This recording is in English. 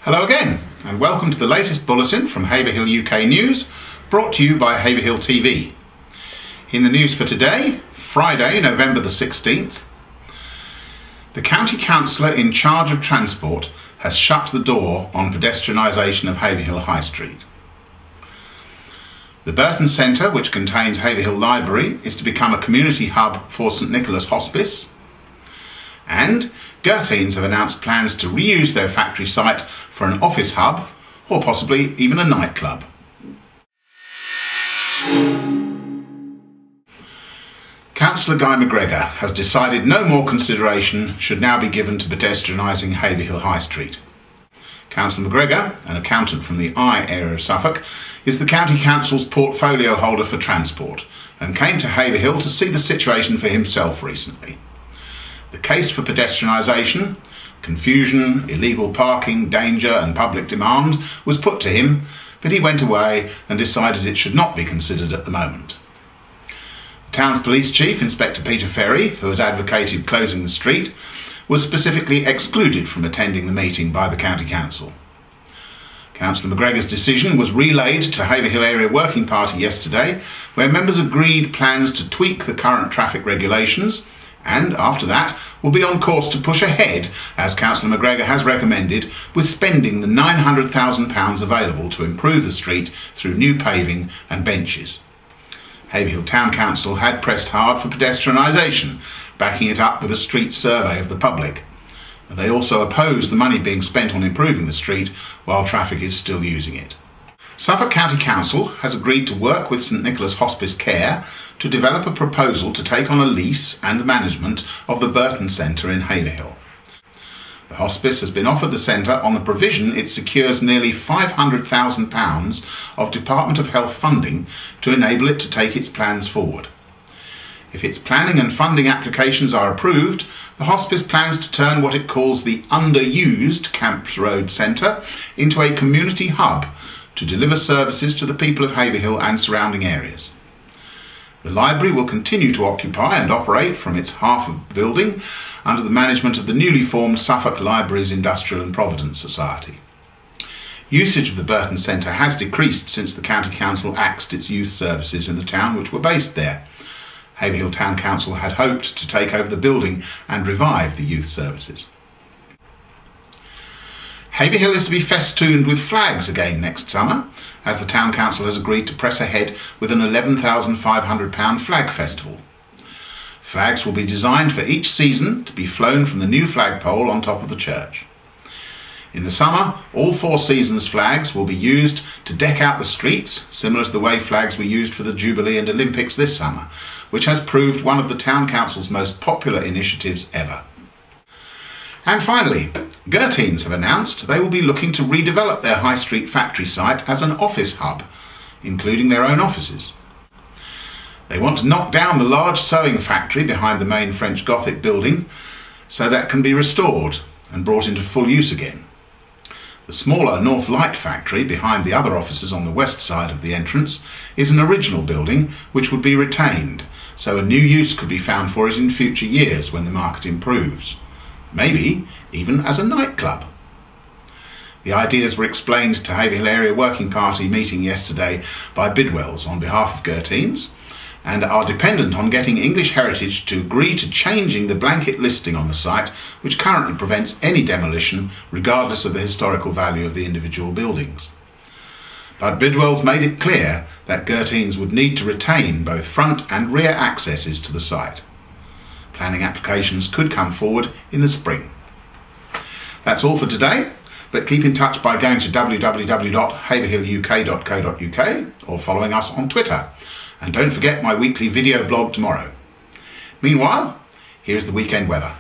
Hello again, and welcome to the latest bulletin from Haverhill UK News, brought to you by Haverhill TV. In the news for today, Friday, November the 16th, the County Councillor in charge of transport has shut the door on pedestrianisation of Haverhill High Street. The Burton Centre, which contains Haverhill Library, is to become a community hub for St Nicholas Hospice. And Gurteens have announced plans to reuse their factory site for an office hub, or possibly even a nightclub. Councillor Guy McGregor has decided no more consideration should now be given to pedestrianising Haverhill High Street. Councillor McGregor, an accountant from the I area of Suffolk, is the County Council's portfolio holder for transport and came to Haverhill to see the situation for himself recently. The case for pedestrianisation, confusion, illegal parking, danger and public demand was put to him, but he went away and decided it should not be considered at the moment. The town's police chief, Inspector Peter Ferry, who has advocated closing the street, was specifically excluded from attending the meeting by the County Council. Councillor McGregor's decision was relayed to Haverhill Area Working Party yesterday, where members agreed plans to tweak the current traffic regulations and, after that, will be on course to push ahead, as Councillor McGregor has recommended, with spending the £900,000 available to improve the street through new paving and benches. Haverhill Town Council had pressed hard for pedestrianisation, backing it up with a street survey of the public. They also oppose the money being spent on improving the street while traffic is still using it. Suffolk County Council has agreed to work with St Nicholas Hospice Care to develop a proposal to take on a lease and management of the Burton Centre in Haverhill. The hospice has been offered the centre on the provision it secures nearly £500,000 of Department of Health funding to enable it to take its plans forward. If its planning and funding applications are approved, the hospice plans to turn what it calls the underused Camps Road Centre into a community hub to deliver services to the people of Haverhill and surrounding areas. The library will continue to occupy and operate from its half of the building under the management of the newly formed Suffolk Libraries Industrial and Providence Society. Usage of the Burton Centre has decreased since the County Council axed its youth services in the town which were based there. Haverhill Town Council had hoped to take over the building and revive the youth services. Haverhill is to be festooned with flags again next summer, as the Town Council has agreed to press ahead with an £11,500 flag festival. Flags will be designed for each season to be flown from the new flagpole on top of the church. In the summer, all 4 seasons' flags will be used to deck out the streets, similar to the way flags were used for the Jubilee and Olympics this summer, which has proved one of the Town Council's most popular initiatives ever. And finally, Gurteens have announced they will be looking to redevelop their High Street factory site as an office hub, including their own offices. They want to knock down the large sewing factory behind the main French Gothic building so that can be restored and brought into full use again. The smaller North Light factory behind the other offices on the west side of the entrance is an original building which would be retained, so a new use could be found for it in future years when the market improves. Maybe even as a nightclub. The ideas were explained to Haverhill Area Working Party meeting yesterday by Bidwells on behalf of Gurteens, and are dependent on getting English Heritage to agree to changing the blanket listing on the site, which currently prevents any demolition regardless of the historical value of the individual buildings. But Bidwells made it clear that Gurteens would need to retain both front and rear accesses to the site. Planning applications could come forward in the spring. That's all for today, but keep in touch by going to www.haverhilluk.co.uk or following us on Twitter. And don't forget my weekly video blog tomorrow. Meanwhile, here's the weekend weather.